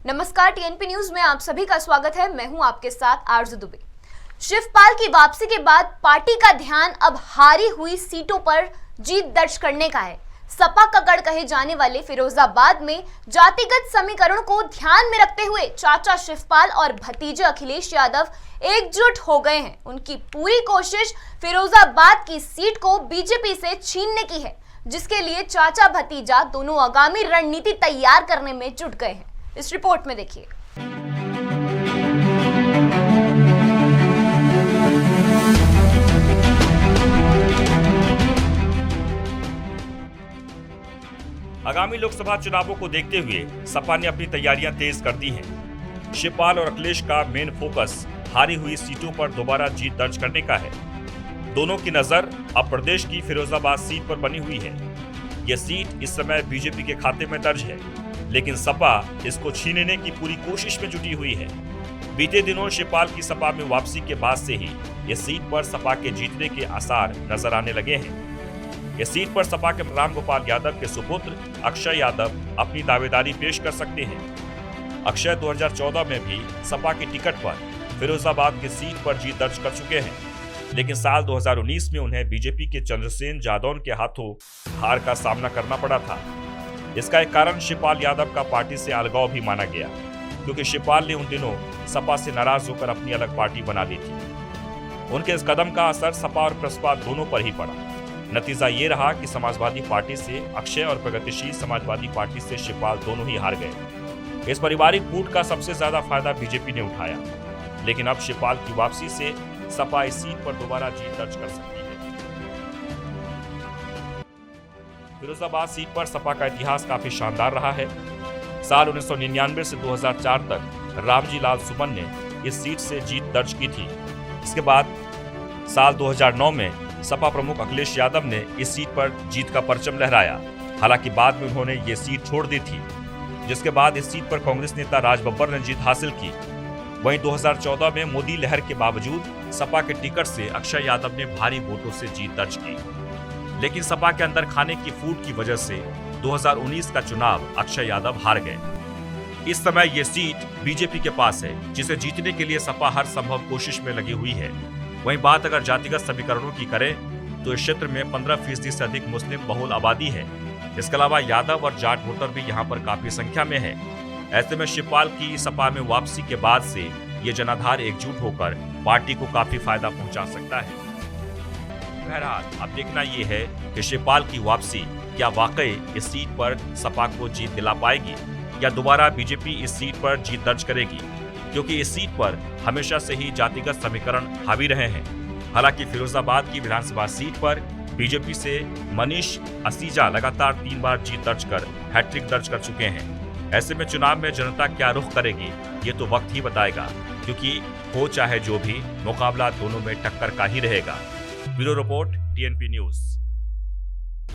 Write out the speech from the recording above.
नमस्कार, TNP news में आप सभी का स्वागत है। मैं हूं आपके साथ आरजू दुबे। शिवपाल की वापसी के बाद पार्टी का ध्यान अब हारी हुई सीटों पर जीत दर्ज करने का है। सपा का गढ़ कहे जाने वाले फिरोजाबाद में जातिगत समीकरण को ध्यान में रखते हुए चाचा शिवपाल और भतीजे अखिलेश यादव एकजुट हो गए हैं। उनकी पूरी कोशिश फिरोजाबाद की सीट को बीजेपी से छीनने की है, जिसके लिए चाचा भतीजा दोनों आगामी रणनीति तैयार करने में जुट गए हैं। इस रिपोर्ट में देखिए। आगामी लोकसभा चुनावों को देखते हुए सपा ने अपनी तैयारियां तेज कर दी हैं। शिवपाल और अखिलेश का मेन फोकस हारी हुई सीटों पर दोबारा जीत दर्ज करने का है। दोनों की नजर अब प्रदेश की फिरोजाबाद सीट पर बनी हुई है। यह सीट इस समय बीजेपी के खाते में दर्ज है, लेकिन सपा इसको छीनने की पूरी कोशिश में जुटी हुई है। बीते दिनों शिवपाल की सपा में वापसी के बाद से ही यह सीट पर सपा के जीतने के आसार नजर आने लगे हैं। इस सीट पर सपा के रामगोपाल यादव के सुपुत्र अक्षय यादव अपनी दावेदारी पेश कर सकते हैं। अक्षय 2014 में भी सपा की टिकट पर फिरोजाबाद की सीट पर जीत दर्ज कर चुके हैं, लेकिन साल 2019 में उन्हें बीजेपी के चंद्रसेन जादौन के हाथों हार का सामना करना पड़ा था। इसका एक कारण शिवपाल यादव का पार्टी से अलगाव भी माना गया, क्योंकि शिवपाल ने उन दिनों सपा से नाराज होकर अपनी अलग पार्टी बना ली थी। उनके इस कदम का असर सपा और प्रसपा दोनों पर ही पड़ा। नतीजा ये रहा कि समाजवादी पार्टी से अक्षय और प्रगतिशील समाजवादी पार्टी से शिवपाल दोनों ही हार गए। इस पारिवारिक फूट का सबसे ज्यादा फायदा बीजेपी ने उठाया, लेकिन अब शिवपाल की वापसी से सपा इस सीट पर दोबारा जीत दर्ज कर सकती है। फिरोजाबाद सीट पर सपा का इतिहास काफी शानदार रहा है। साल 1999 से 2004 तक रामजी लाल सुमन ने इस सीट से जीत दर्ज की थी। इसके बाद साल 2009 में सपा प्रमुख अखिलेश यादव ने इस सीट पर जीत का परचम लहराया। हालांकि बाद में उन्होंने ये सीट छोड़ दी थी, जिसके बाद इस सीट पर कांग्रेस नेता राज बब्बर ने जीत हासिल की। वहीं 2014 में मोदी लहर के बावजूद सपा के टिकट से अक्षय यादव ने भारी वोटों से जीत दर्ज की, लेकिन सपा के अंदर खाने की फूट की वजह से 2019 का चुनाव अक्षय यादव हार गए। इस समय ये सीट बीजेपी के पास है, जिसे जीतने के लिए सपा हर संभव कोशिश में लगी हुई है। वहीं बात अगर जातिगत समीकरणों की करें तो इस क्षेत्र में 15% से अधिक मुस्लिम बहुल आबादी है। इसके अलावा यादव और जाट वोटर भी यहाँ पर काफी संख्या में है। ऐसे में शिवपाल की सपा में वापसी के बाद से ये जनाधार एकजुट होकर पार्टी को काफी फायदा पहुंचा सकता है। बहरहाल अब देखना ये है कि शिवपाल की वापसी क्या वाकई इस सीट पर सपा को जीत दिला पाएगी या दोबारा बीजेपी इस सीट पर जीत दर्ज करेगी, क्योंकि इस सीट पर हमेशा से ही जातिगत समीकरण हावी रहे हैं। हालांकि फिरोजाबाद की विधानसभा सीट पर बीजेपी से मनीष असीजा लगातार 3 बार जीत दर्ज कर हैट्रिक दर्ज कर चुके हैं। ऐसे में चुनाव में जनता क्या रुख करेगी ये तो वक्त ही बताएगा, क्योंकि हो चाहे जो भी मुकाबला दोनों में टक्कर का ही रहेगा। Bureau report, TNP news.